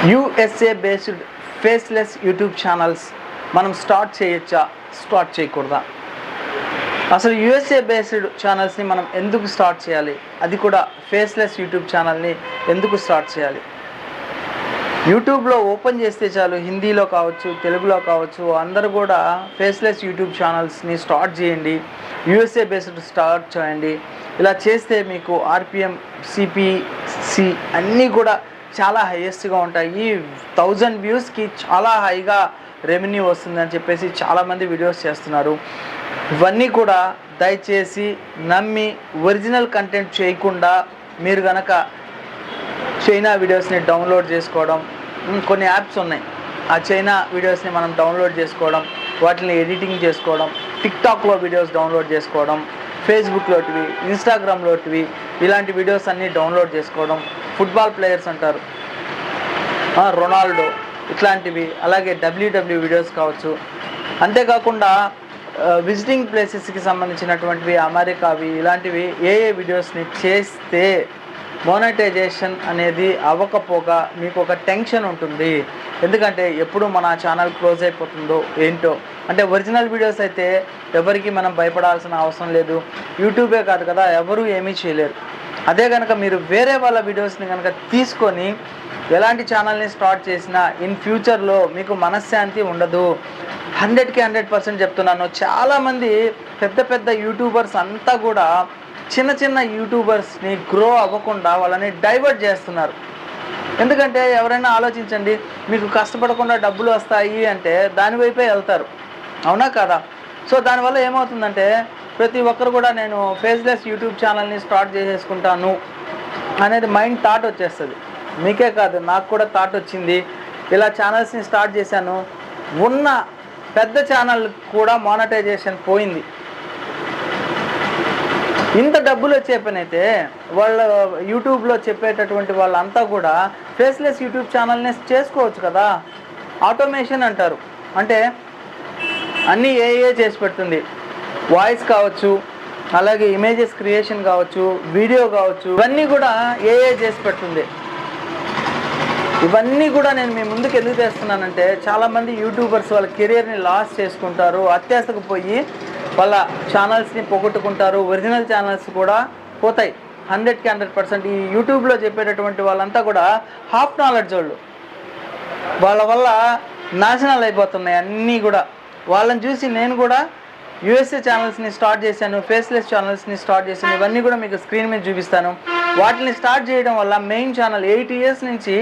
USA based faceless YouTube channels మనం start చేయొచ్చా, start చేయకూడదా? అసలు యూఎస్ఏ బేస్డ్ ఛానల్స్ని మనం ఎందుకు స్టార్ట్ చేయాలి? అది కూడా ఫేస్లెస్ యూట్యూబ్ ఛానల్ని ఎందుకు స్టార్ట్ చేయాలి? యూట్యూబ్లో ఓపెన్ చేస్తే చాలు, హిందీలో కావచ్చు, తెలుగులో కావచ్చు, అందరూ కూడా ఫేస్లెస్ యూట్యూబ్ ఛానల్స్ని స్టార్ట్ చేయండి, యూఎస్ఏ బేస్డ్ స్టార్ట్ చేయండి. ఇలా చేస్తే మీకు ఆర్పిఎం, సిపిసి అన్నీ కూడా చాలా హైయెస్ట్గా ఉంటాయి. 1000 వ్యూస్కి చాలా హైగా రెవెన్యూ వస్తుందని చెప్పేసి చాలామంది వీడియోస్ చేస్తున్నారు. ఇవన్నీ కూడా దయచేసి నమ్మి ఒరిజినల్ కంటెంట్ చేయకుండా మీరు కనుక చైనా వీడియోస్ని డౌన్లోడ్ చేసుకోవడం, కొన్ని యాప్స్ ఉన్నాయి, ఆ చైనా వీడియోస్ని మనం డౌన్లోడ్ చేసుకోవడం, వాటిని ఎడిటింగ్ చేసుకోవడం, టిక్టాక్లో వీడియోస్ డౌన్లోడ్ చేసుకోవడం, ఫేస్బుక్లోటివి, ఇన్స్టాగ్రామ్లోటివి, ఇలాంటి వీడియోస్ అన్నీ డౌన్లోడ్ చేసుకోవడం, ఫుట్బాల్ ప్లేయర్స్ అంటారు, రొనాల్డో, ఇట్లాంటివి, అలాగే డబ్ల్యూడబ్ల్యూ వీడియోస్ కావచ్చు. అంతేకాకుండా విజిటింగ్ ప్లేసెస్కి సంబంధించినటువంటివి, అమెరికావి, ఇలాంటివి ఏ వీడియోస్ని చేస్తే మోనటైజేషన్ అనేది అవ్వకపోగా మీకు ఒక టెన్షన్ ఉంటుంది. ఎందుకంటే ఎప్పుడు మన ఛానల్ క్లోజ్ అయిపోతుందో ఏంటో. అంటే ఒరిజినల్ వీడియోస్ అయితే ఎవరికి మనం భయపడాల్సిన అవసరం లేదు. యూట్యూబే కాదు కదా, ఎవరు ఏమీ చేయలేరు. అదే కనుక మీరు వేరే వాళ్ళ వీడియోస్ని కనుక తీసుకొని ఎలాంటి ఛానల్ని స్టార్ట్ చేసినా ఇన్ ఫ్యూచర్లో మీకు మనశ్శాంతి ఉండదు. 100కి 100% చెప్తున్నాను. చాలామంది పెద్ద పెద్ద యూట్యూబర్స్ అంతా కూడా చిన్న చిన్న యూట్యూబర్స్ని గ్రో అవ్వకుండా వాళ్ళని డైవర్ట్ చేస్తున్నారు. ఎందుకంటే ఎవరైనా ఆలోచించండి, మీకు కష్టపడకుండా డబ్బులు వస్తాయి అంటే దానివైపే వెళ్తారు, అవునా కదా? సో దానివల్ల ఏమవుతుందంటే ప్రతి ఒక్కరు కూడా నేను ఫేస్లెస్ యూట్యూబ్ ఛానల్ని స్టార్ట్ చేసేసుకుంటాను అనేది మైండ్ థాట్ వచ్చేస్తుంది. మీకే కాదు, నాకు కూడా థాట్ వచ్చింది. ఇలా ఛానల్స్ని స్టార్ట్ చేశాను, ఉన్న పెద్ద ఛానల్ కూడా మానిటైజేషన్ పోయింది. ఇంత డబ్బులు వచ్చే పని అయితే వాళ్ళ యూట్యూబ్లో చెప్పేటటువంటి వాళ్ళంతా కూడా ఫేస్లెస్ యూట్యూబ్ ఛానల్ని చేసుకోవచ్చు కదా. ఆటోమేషన్ అంటారు, అంటే అన్నీ ఏఏ చేసి పెడుతుంది. వాయిస్ కావచ్చు, అలాగే ఇమేజెస్ క్రియేషన్ కావచ్చు, వీడియో కావచ్చు, ఇవన్నీ కూడా ఏఏ చేసి పెడుతుంది. ఇవన్నీ కూడా నేను మీ ముందుకు ఎందుకు తెస్తున్నానంటే చాలామంది యూట్యూబర్స్ వాళ్ళ కెరియర్ని లాస్ చేసుకుంటారు, అత్యాశకు పోయి వాళ్ళ ఛానల్స్ని పోగొట్టుకుంటారు. ఒరిజినల్ ఛానల్స్ కూడా పోతాయి 100కి 100%. ఈ యూట్యూబ్లో చెప్పేటటువంటి వాళ్ళంతా కూడా హాఫ్ నాలెడ్జ్ వాళ్ళు, వాళ్ళ వల్ల నాశనాలు అయిపోతున్నాయి అన్నీ కూడా. వాళ్ళని చూసి నేను కూడా యూఎస్ఏ ఛానల్స్ని స్టార్ట్ చేశాను, ఫేస్లెస్ ఛానల్స్ని స్టార్ట్ చేశాను. ఇవన్నీ కూడా మీకు స్క్రీన్ మీద చూపిస్తాను. వాటిని స్టార్ట్ చేయడం వల్ల మెయిన్ ఛానల్ 8 years నుంచి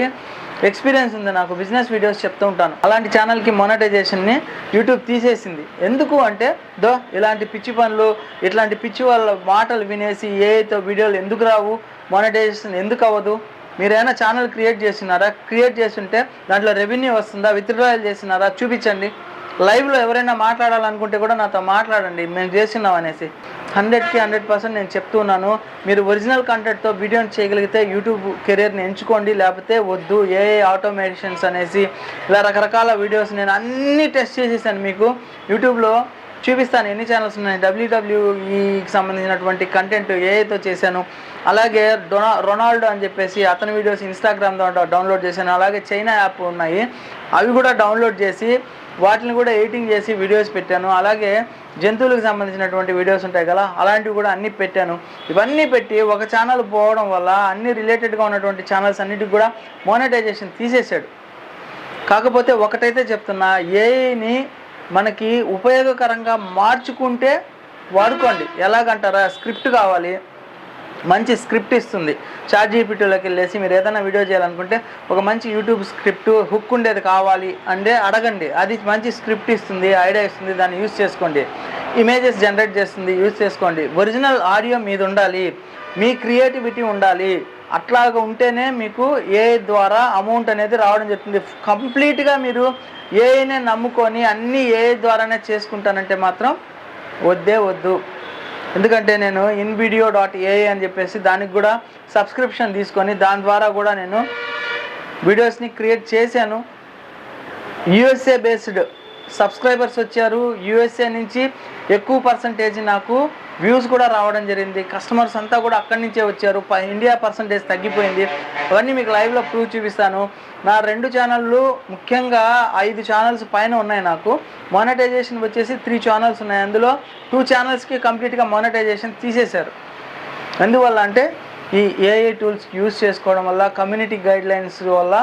ఎక్స్పీరియన్స్ ఉంది నాకు, బిజినెస్ వీడియోస్ చెప్తూ ఉంటాను. అలాంటి ఛానల్కి మోనటైజేషన్ని యూట్యూబ్ తీసేసింది. ఎందుకు అంటే ఇలాంటి పిచ్చి పనులు, ఇట్లాంటి పిచ్చి వాళ్ళ మాటలు వినేసి ఏతో వీడియోలు ఎందుకు రావు, మోనటైజేషన్ ఎందుకు అవ్వదు? మీరైనా ఛానల్ క్రియేట్ చేస్తున్నారా? క్రియేట్ చేస్తుంటే దాంట్లో రెవెన్యూ వస్తుందా? విత్డ్రాయల్ చేస్తున్నారా? చూపించండి. లైవ్లో ఎవరైనా మాట్లాడాలనుకుంటే కూడా నాతో మాట్లాడండి, మేము చేస్తున్నాం అనేసి. 100కి 100% నేను చెప్తున్నాను. మీరు ఒరిజినల్ కంటెంట్తో వీడియోని చేయగలిగితే యూట్యూబ్ కెరియర్ని ఎంచుకోండి, లేకపోతే వద్దు. ఆటోమేషన్స్ అనేసి ఇలా రకరకాల వీడియోస్ నేను అన్నీ టెస్ట్ చేసేసాను. మీకు యూట్యూబ్లో చూపిస్తాను ఎన్ని ఛానల్స్ ఉన్నాయి. డబ్ల్యూడబ్ల్యూఈకి సంబంధించినటువంటి కంటెంట్ ఏఐతో చేశాను. అలాగే రొనాల్డో అని చెప్పేసి అతని వీడియోస్ ఇన్స్టాగ్రామ్ డౌన్లోడ్ చేశాను. అలాగే చైనా యాప్ ఉన్నాయి, అవి కూడా డౌన్లోడ్ చేసి వాటిని కూడా ఎడిటింగ్ చేసి వీడియోస్ పెట్టాను. అలాగే జంతువులకు సంబంధించినటువంటి వీడియోస్ ఉంటాయి కదా, అలాంటివి కూడా అన్నీ పెట్టాను. ఇవన్నీ పెట్టి ఒక ఛానల్ పోవడం వల్ల అన్ని రిలేటెడ్గా ఉన్నటువంటి ఛానల్స్ అన్నిటికి కూడా మోనటైజేషన్ తీసేశాడు. కాకపోతే ఒకటైతే చెప్తున్నా, ఏఐని మనకి ఉపయోగకరంగా మార్చుకుంటే వాడుకోండి. ఎలాగంటారా, స్క్రిప్ట్ కావాలి, మంచి స్క్రిప్ట్ ఇస్తుంది. చాట్‌జీపీటీలోకి వెళ్ళేసి మీరు ఏదైనా వీడియో చేయాలనుకుంటే ఒక మంచి యూట్యూబ్ స్క్రిప్ట్, హుక్ ఉండేది కావాలి అంటే అడగండి, అది మంచి స్క్రిప్ట్ ఇస్తుంది, ఐడియా ఇస్తుంది, దాన్ని యూజ్ చేసుకోండి. ఇమేజెస్ జనరేట్ చేస్తుంది, యూజ్ చేసుకోండి. ఒరిజినల్ ఆడియో మీద ఉండాలి, మీ క్రియేటివిటీ ఉండాలి. అట్లాగా ఉంటేనే మీకు ఏఐ ద్వారా అమౌంట్ అనేది రావడం జరుగుతుంది. కంప్లీట్గా మీరు ఏఐనే నమ్ముకొని అన్నీ ఏఐ ద్వారానే చేసుకుంటానంటే మాత్రం వద్దే వద్దు. ఎందుకంటే నేను InVideo.ai అని చెప్పేసి దానికి కూడా సబ్స్క్రిప్షన్ తీసుకొని దాని ద్వారా కూడా నేను వీడియోస్ని క్రియేట్ చేశాను. యూఎస్ఏ బేస్డ్ సబ్స్క్రైబర్స్ వచ్చారు. యూఎస్ఏ నుంచి ఎక్కువ పర్సంటేజ్ నాకు వ్యూస్ కూడా రావడం జరిగింది. కస్టమర్స్ అంతా కూడా అక్కడి నుంచే వచ్చారు. ఇండియా పర్సంటేజ్ తగ్గిపోయింది. అవన్నీ మీకు లైవ్లో ప్రూవ్ చూపిస్తాను. నా 2 ఛానళ్ళు ముఖ్యంగా 5 ఛానల్స్ పైన ఉన్నాయి. నాకు మానిటైజేషన్ వచ్చేసి 3 ఛానల్స్ ఉన్నాయి. అందులో 2 ఛానల్స్కి కంప్లీట్గా మానిటైజేషన్ తీసేశారు. ఎందువల్ల అంటే ఈ ఏఐ టూల్స్ యూజ్ చేసుకోవడం వల్ల, కమ్యూనిటీ గైడ్లైన్స్ వల్ల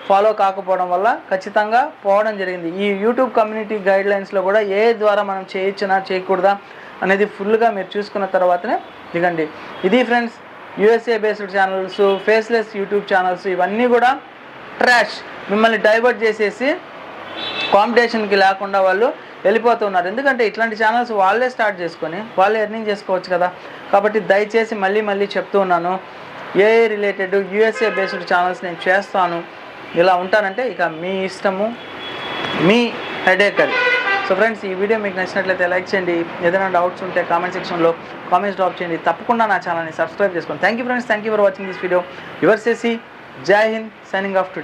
ఫాలో కాకపోవడం వల్ల ఖచ్చితంగా పోవడం జరిగింది. ఈ యూట్యూబ్ కమ్యూనిటీ గైడ్లైన్స్లో కూడా ఏ ద్వారా మనం చేయొచ్చునా చేయకూడదా అనేది ఫుల్గా మీరు చూసుకున్న తర్వాతనే దిగండి. ఇది friends, USA based channels, faceless YouTube channels ఇవన్నీ కూడా ట్రాష్. మిమ్మల్ని డైవర్ట్ చేసేసి కాంపిటీషన్కి లేకుండా వాళ్ళు వెళ్ళిపోతున్నారు. ఎందుకంటే ఇట్లాంటి ఛానల్స్ వాళ్ళే స్టార్ట్ చేసుకొని వాళ్ళే ఎర్నింగ్ చేసుకోవచ్చు కదా. కాబట్టి దయచేసి మళ్ళీ చెప్తూ ఉన్నాను, AI related USA based channels నేను చేస్తాను. ఇలా ఉంటానంటే ఇక మీ ఇష్టము, మీ హెడేక్ అది. సో ఫ్రెండ్స్, ఈ వీడియో మీకు నచ్చినట్లయితే లైక్ చేయండి. ఏదైనా డౌట్స్ ఉంటే కామెంట్ సెక్షన్లో కామెంట్స్ డ్రాప్ చేయండి. తప్పకుండా నా ఛానల్ని సబ్స్క్రైబ్ చేసుకోండి. Thank you friends, thank you for watching this video. Your సేసి, జై హింద్, సైనింగ్ ఆఫ్ టుడే.